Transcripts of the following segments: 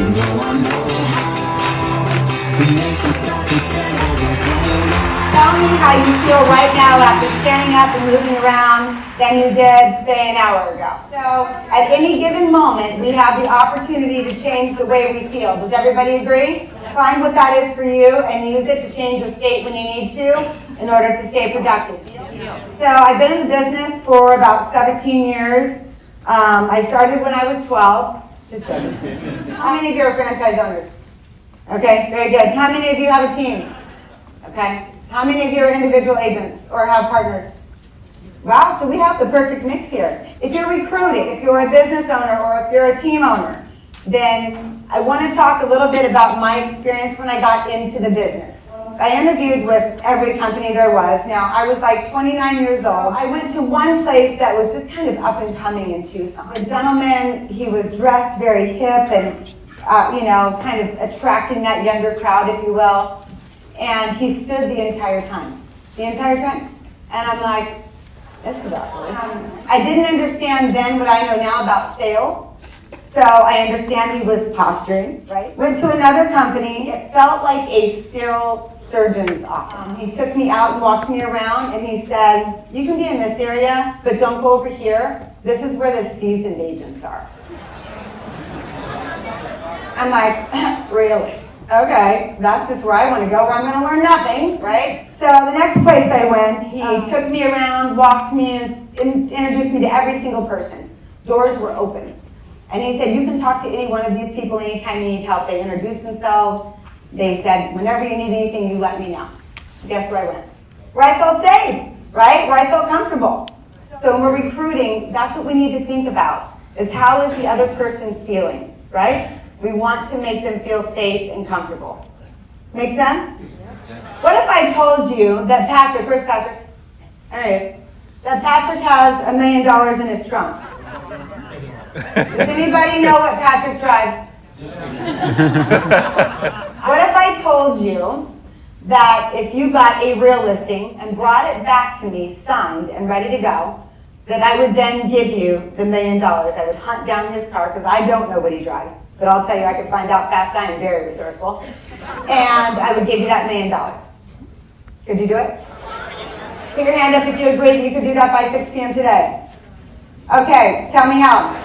Tell me how you feel right now after standing up and moving around than you did, say, an hour ago. So at any given moment, we have the opportunity to change the way we feel. Does everybody agree? Find what that is for you and use it to change your state when you need to in order to stay productive. So I've been in the business for about 17 years. I started when I was 12. Just joking. How many of you are franchise owners? Okay, very good. How many of you have a team? Okay. How many of you are individual agents or have partners? Wow, so we have the perfect mix here. If you're recruiting, if you're a business owner, or if you're a team owner, then I want to talk a little bit about my experience when I got into the business. I interviewed with every company there was. Now, I was like 29 years old. I went to one place that was just kind of up and coming in Tucson. The gentleman, he was dressed very hip and, kind of attracting that younger crowd, if you will. And he stood the entire time. And I'm like, this is awkward. I didn't understand then what I know now about sales. So I understand he was posturing, right? Went to another company. It felt like a sterile surgeon's office. He took me out and walked me around and he said, you can be in this area, but don't go over here. This is where the seasoned agents are. I'm like, really? Okay, that's just where I want to go, where I'm going to learn nothing, right? So the next place I went, he took me around, walked me, and introduced me to every single person. Doors were open. And he said, you can talk to any one of these people anytime you need help. They introduced themselves. They said, whenever you need anything, you let me know. Guess where I went? Where I felt safe, right? Where I felt comfortable. So when we're recruiting, that's what we need to think about, is how is the other person feeling, right? We want to make them feel safe and comfortable. Make sense? What if I told you that Patrick, where's Patrick? There he is. That Patrick has $1 million in his trunk. Does anybody know what Patrick drives? What if I told you that if you got a real listing and brought it back to me, signed and ready to go, that I would then give you the $1 million. I would hunt down his car because I don't know what he drives. But I'll tell you, I could find out fast. I am very resourceful. And I would give you that $1 million. Could you do it? Put your hand up if you agree that you could do that by 6 p.m. today. Okay, tell me how.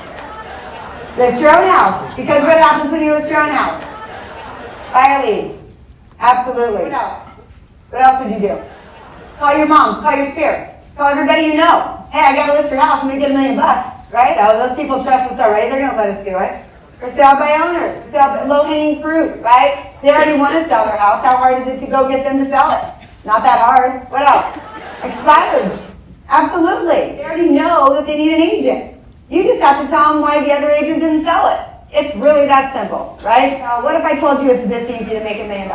List your own house. Because what happens when you list your own house? Fire leads. Absolutely. What else? What else would you do? Call your mom. Call your spirit. Call everybody you know. Hey, I got to list your house. I'm going to get $1 million. Right? So those people trust us already. They're going to let us do it. For sale by owners, for sale by low-hanging fruit, right? They already want to sell their house. How hard is it to go get them to sell it? Not that hard. What else? Expires. Absolutely. They already know that they need an agent. You just have to tell them why the other agent didn't sell it. It's really that simple, right? What if I told you it's this easy to make $1 million?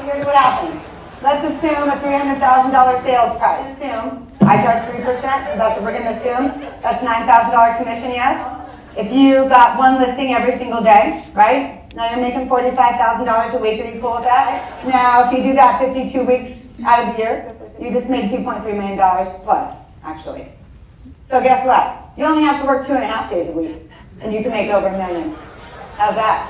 Here's what happens. Let's assume a $300,000 sales price. Assume I charge 3%, so that's what we're going to assume. That's $9,000 commission, yes? If you got one listing every single day, right? Now you're making $45,000 a week. Are you cool with that? Now, if you do that 52 weeks out of the year, you just made $2.3 million plus, actually. So guess what? You only have to work 2.5 days a week, and you can make over $1 million. How's that?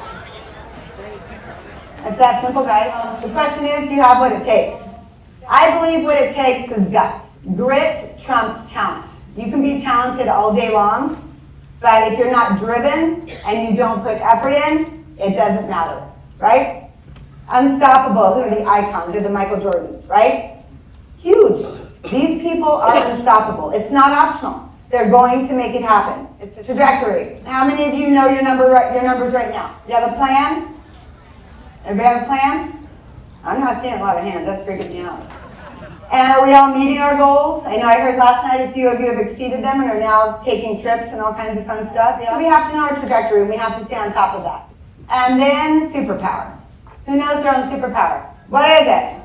It's that simple, guys. The question is, do you have what it takes? I believe what it takes is guts. Grit trumps talent. You can be talented all day long, but if you're not driven and you don't put effort in, it doesn't matter, right? Unstoppable, who are the icons? They're the Michael Jordans, right? Huge. These people are unstoppable. It's not optional. They're going to make it happen. It's a trajectory. How many of you know your numbers right now? You have a plan? Everybody have a plan? I'm not seeing a lot of hands. That's freaking me out. And are we all meeting our goals? I know I heard last night a few of you have exceeded them and are now taking trips and all kinds of fun stuff. So we have to know our trajectory and we have to stay on top of that. And then superpower. Who knows their own superpower? What is it?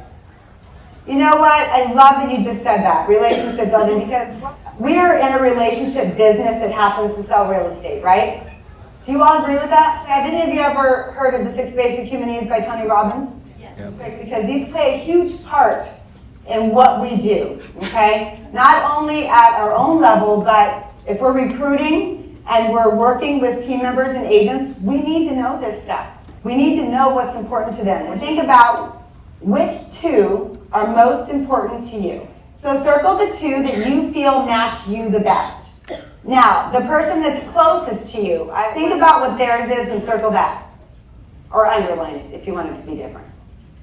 You know what? I love that you just said that, relationship building, because we are in a relationship business that happens to sell real estate, right? Do you all agree with that? Have any of you ever heard of the 6 Basic Human Needs by Tony Robbins? Yes. Because these play a huge part in what we do, okay? Not only at our own level, but if we're recruiting and we're working with team members and agents, we need to know this stuff. We need to know what's important to them. We think about which two are most important to you. So circle the two that you feel match you the best. Now, the person that's closest to you, think about what theirs is and circle that. Or underline it if you want it to be different.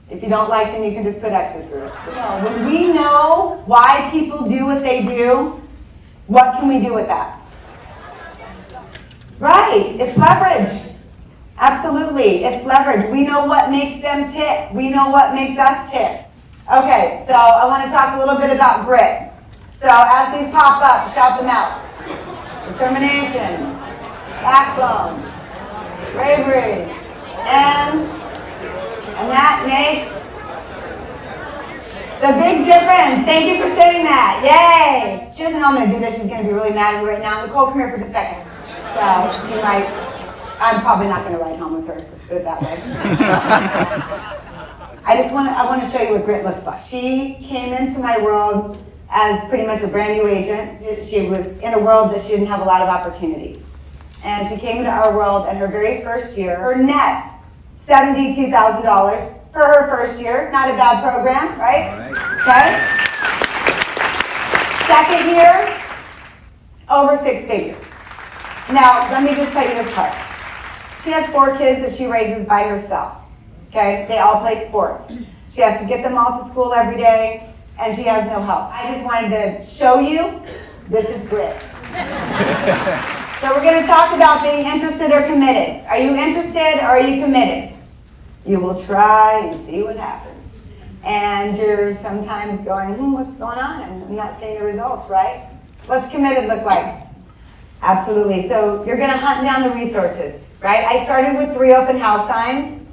If you don't like them, you can just put X's through it. When we know why people do what they do, what can we do with that? Right, it's leverage. Absolutely, it's leverage. We know what makes them tick. We know what makes us tick. Okay, so I want to talk a little bit about grit. So as these pop up, shout them out. Determination, backbone, bravery, and that makes the big difference. Thank you for saying that. Yay! She doesn't know I'm going to do this. She's going to be really mad at me right now. Nicole, come here for just a second. So she might, I'm probably not going to ride home with her. Let's put it that way. I want to show you what grit looks like. She came into my world as pretty much a brand new agent. She was in a world that she didn't have a lot of opportunity. And she came into our world at her very first year. Her net, $72,000 for her first year. Not a bad program, right? Okay. Second year, over 6 figures. Now, let me just tell you this part. She has 4 kids that she raises by herself. Okay? They all play sports. She has to get them all to school every day, and she has no help. I just wanted to show you this is grit. So we're going to talk about being interested or committed. Are you interested or are you committed? You will try and see what happens. And you're sometimes going, what's going on? I'm not seeing the results, right? What's committed look like? Absolutely. So you're going to hunt down the resources, right? I started with 3 open house times,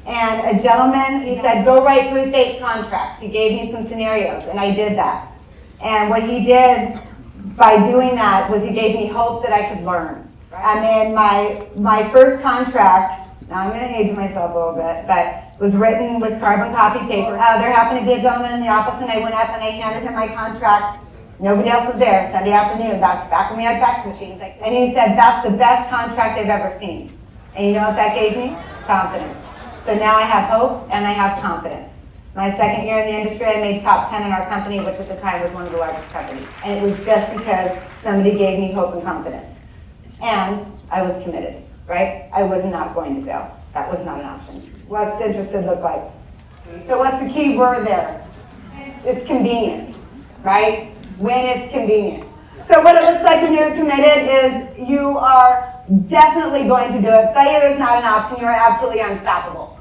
and a gentleman, he said, go write 3 fake contracts. He gave me some scenarios, and I did that. And what he did by doing that was he gave me hope that I could learn. And then my first contract, now I'm going to age myself a little bit, but was written with carbon copy paper. There happened to be a gentleman in the office, and I went up and I handed him my contract. Nobody else was there. Sunday afternoon, back when we had fax machines. And he said, that's the best contract I've ever seen. And you know what that gave me? Confidence. So now I have hope and I have confidence. My second year in the industry, I made top 10 in our company, which at the time was one of the largest companies. And it was just because somebody gave me hope and confidence. And I was committed, right? I was not going to fail. That was not an option. What's interested look like? So what's the key word there? It's convenient, right? When it's convenient. So what it looks like when you're committed is you are definitely going to do it. Failure is not an option. You are absolutely unstoppable,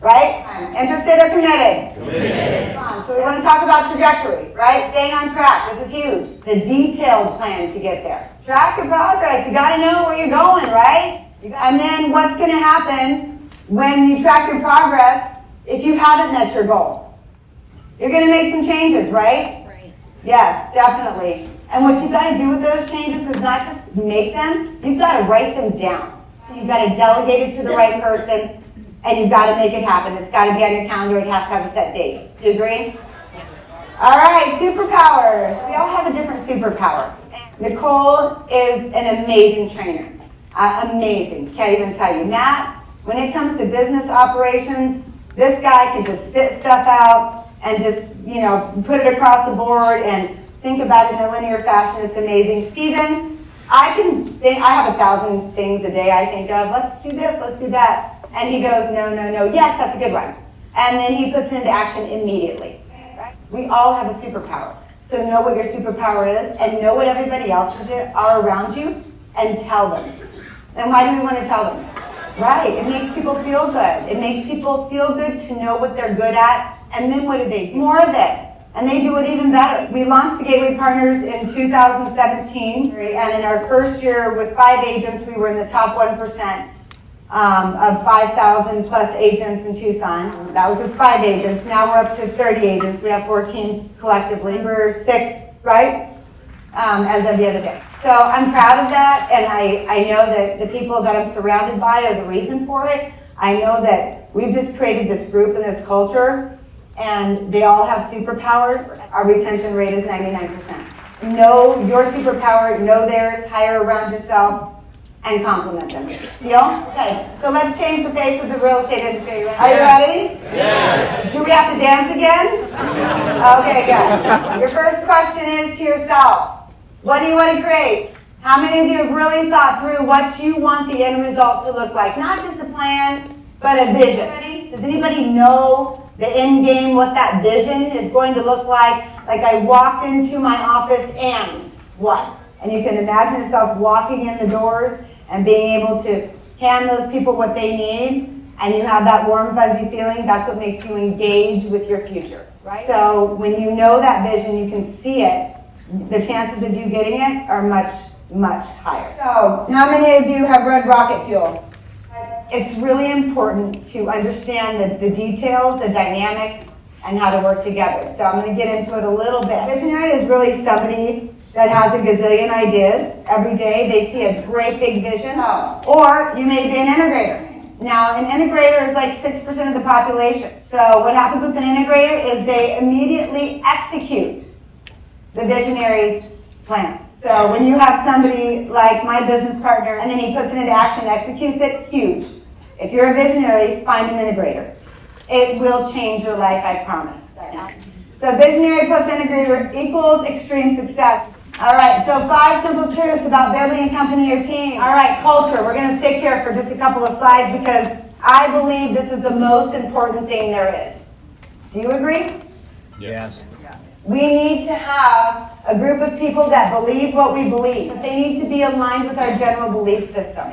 right? Interested or committed? Committed. So we want to talk about trajectory, right? Staying on track. This is huge. The detailed plan to get there. Track your progress. You got to know where you're going, right? And then what's going to happen when you track your progress if you haven't met your goal? You're going to make some changes, right? Yes, definitely. And what you've got to do with those changes is not just make them, you've got to write them down. You've got to delegate it to the right person, and you've got to make it happen. It's got to be on your calendar. It has to have a set date. Do you agree? All right, superpower. We all have a different superpower. Nicole is an amazing trainer. Amazing. Can't even tell you. Matt, when it comes to business operations, this guy can just spit stuff out and just, put it across the board and think about it in a linear fashion. It's amazing. Stephen, I have 1,000 things a day I think of. Let's do this, let's do that. And he goes, no. Yes, that's a good one. And then he puts it into action immediately. We all have a superpower. So know what your superpower is and know what everybody else's are around you and tell them. And why do we want to tell them? Right, it makes people feel good. It makes people feel good to know what they're good at. And then what do they do? More of it. And they do it even better. We launched the Gateway Partners in 2017. And in our first year with 5 agents, we were in the top 1% of 5,000 plus agents in Tucson. That was with 5 agents. Now we're up to 30 agents. We have 14 collectively. We're 6, right? As of the other day. So I'm proud of that, and I know that the people that I'm surrounded by are the reason for it. I know that we've just created this group and this culture, and they all have superpowers. Our retention rate is 99%. Know your superpower, know theirs, hire around yourself, and compliment them. Deal? Okay, so let's change the face of the real estate industry. Are you ready? Yes. Do we have to dance again? Okay, good. Your first question is to yourself. What do you want to create? How many of you have really thought through what you want the end result to look like? Not just a plan, but a vision. Does anybody know the end game, what that vision is going to look like? Like I walked into my office and what? And you can imagine yourself walking in the doors and being able to hand those people what they need, and you have that warm, fuzzy feeling. That's what makes you engage with your future, right? So when you know that vision, you can see it, the chances of you getting it are much, much higher. So how many of you have read Rocket Fuel? It's really important to understand the details, the dynamics, and how to work together. So I'm going to get into it a little bit. Visionary is really somebody that has a gazillion ideas. Every day they see a great big vision. Or you may be an integrator. Now, an integrator is like 6% of the population. So what happens with an integrator is they immediately execute the visionary's plans. So when you have somebody like my business partner and then he puts it into action and executes it, huge. If you're a visionary, find an integrator. It will change your life, I promise. So visionary plus integrator equals extreme success. All right, so 5 simple truths about building a company or team. All right, culture. We're going to stick here for just a couple of slides because I believe this is the most important thing there is. Do you agree? Yes. We need to have a group of people that believe what we believe, but they need to be aligned with our general belief system.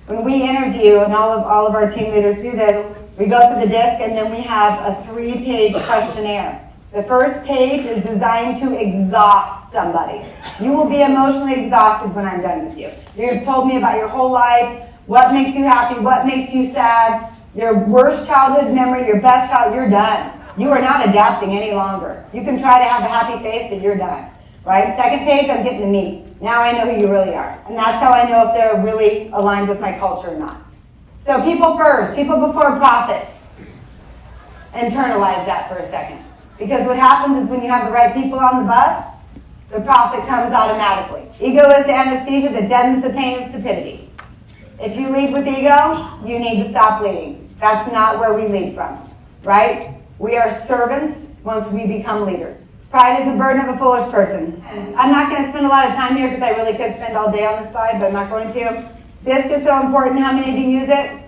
When we interview, and all of our team leaders do this, we go through the disc and then we have a 3-page questionnaire. The first page is designed to exhaust somebody. You will be emotionally exhausted when I'm done with you. You've told me about your whole life, what makes you happy, what makes you sad, your worst childhood memory, your best child, you're done. You are not adapting any longer. You can try to have a happy face, but you're done. Right? Second page, I'm getting to meet. Now I know who you really are. And that's how I know if they're really aligned with my culture or not. So people first, people before profit. Internalize that for a second. Because what happens is when you have the right people on the bus, the profit comes automatically. Ego is the anesthesia that deadens the pain of stupidity. If you lead with ego, you need to stop leading. That's not where we lead from, right? We are servants once we become leaders. Pride is a burden of a foolish person. And I'm not going to spend a lot of time here because I really could spend all day on this slide, but I'm not going to. DISC is so important. How many of you use it?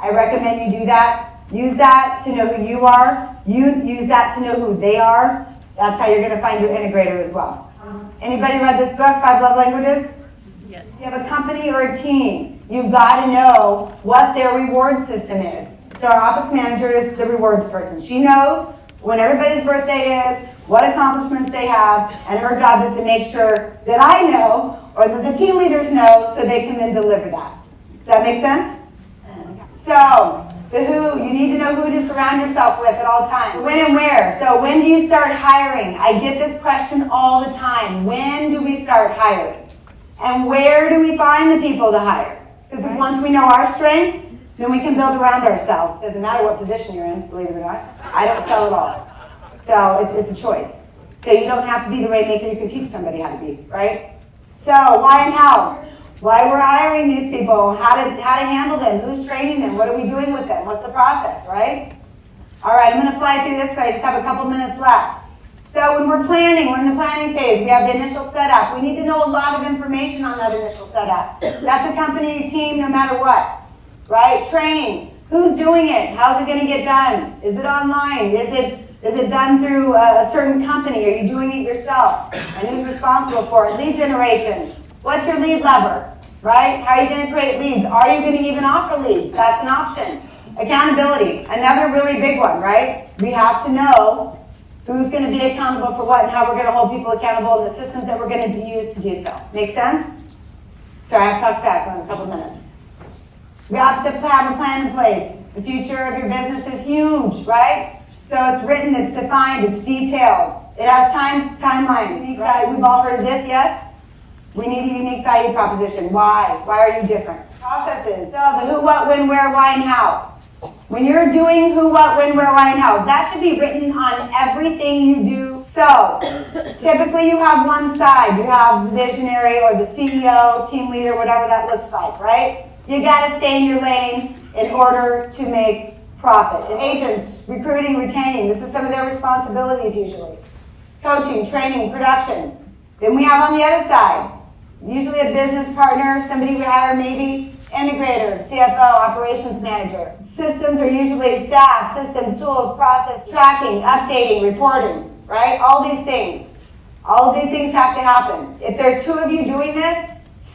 I recommend you do that. Use that to know who you are. You use that to know who they are. That's how you're going to find your integrator as well. Anybody read this book, 5 Love Languages? Yes. If you have a company or a team, you've got to know what their reward system is. So our office manager is the rewards person. She knows when everybody's birthday is, what accomplishments they have, and her job is to make sure that I know, or that the team leaders know, so they can then deliver that. Does that make sense? So, the who, you need to know who to surround yourself with at all times. When and where. So when do you start hiring? I get this question all the time. When do we start hiring? And where do we find the people to hire? Because once we know our strengths, then we can build around ourselves. Doesn't matter what position you're in, believe it or not. I don't sell at all. So it's a choice. So you don't have to be the rainmaker, you can teach somebody how to be, right? So why and how? Why we're hiring these people, how to handle them, who's training them, what are we doing with them, what's the process, right? All right, I'm going to fly through this, but I just have a couple minutes left. So when we're planning, we're in the planning phase, we have the initial setup. We need to know a lot of information on that initial setup. That's a company, team, no matter what, right? Training, who's doing it, how's it going to get done? Is it online? Is it done through a certain company? Are you doing it yourself? And who's responsible for it? Lead generation. What's your lead lever, right? How are you going to create leads? Are you going to even offer leads? That's an option. Accountability, another really big one, right? We have to know who's going to be accountable for what and how we're going to hold people accountable and the systems that we're going to use to do so. Make sense? Sorry, I have to talk fast in a couple minutes. We have to have a plan in place. The future of your business is huge, right? So it's written, it's defined, it's detailed. It has timelines, right? We've all heard of this, yes? We need a unique value proposition. Why? Why are you different? Processes. So the who, what, when, where, why, and how. When you're doing who, what, when, where, why, and how, that should be written on everything you do So, typically you have one side. You have the visionary or the CEO, team leader, whatever that looks like, right? You gotta stay in your lane in order to make profit. And agents, recruiting, retaining, this is some of their responsibilities usually. Coaching, training, production. Then we have on the other side, usually a business partner, somebody we hire maybe, integrator, CFO, operations manager. Systems are usually staff, systems, tools, process, tracking, updating, reporting, right? All these things. All of these things have to happen. If there's two of you doing this,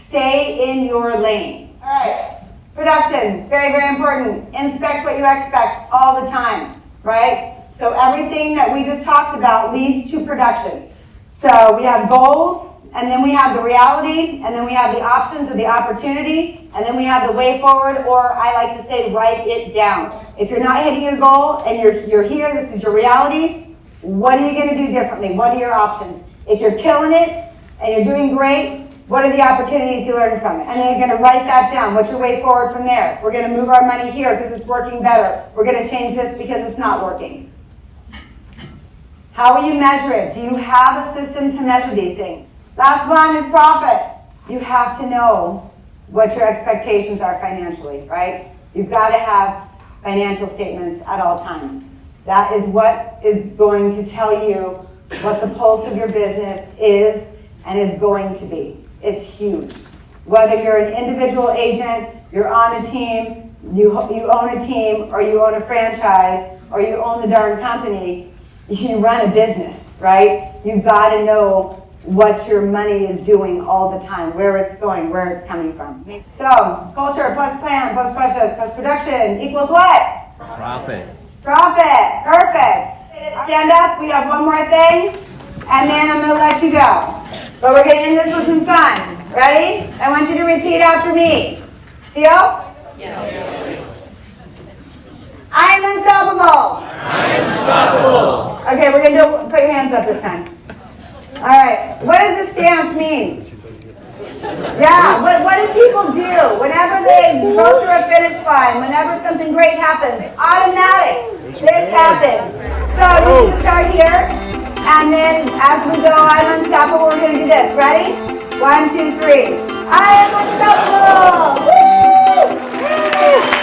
stay in your lane. All right. Production, very, very important. Inspect what you expect all the time, right? So everything that we just talked about leads to production. So we have goals, and then we have the reality, and then we have the options or the opportunity, and then we have the way forward, or I like to say, write it down. If you're not hitting your goal and you're here, this is your reality, what are you going to do differently? What are your options? If you're killing it and you're doing great, what are the opportunities you learn from it? And then you're going to write that down. What's your way forward from there? We're going to move our money here because it's working better. We're going to change this because it's not working. How will you measure it? Do you have a system to measure these things? Last one is profit. You have to know what your expectations are financially, right? You've got to have financial statements at all times. That is what is going to tell you what the pulse of your business is and is going to be. It's huge. Whether you're an individual agent, you're on a team, you own a team, or you own a franchise, or you own the darn company, you run a business, right? You've got to know what your money is doing all the time, where it's going, where it's coming from. So, culture plus plan plus process plus production equals what? Profit. Profit. Perfect. Stand up. We have one more thing, and then I'm going to let you go. But we're going to end this with some fun. Ready? I want you to repeat after me. Deal? Yes. I am unstoppable. I am unstoppable. Okay, we're going to put your hands up this time. All right. What does this stance mean? Yeah, what do people do? Whenever they go through a finish line, whenever something great happens, automatic, this happens. So you need to start here, and then as we go, I'm unstoppable, we're going to do this. Ready? 1, 2, 3. I am unstoppable! Woo! Woo!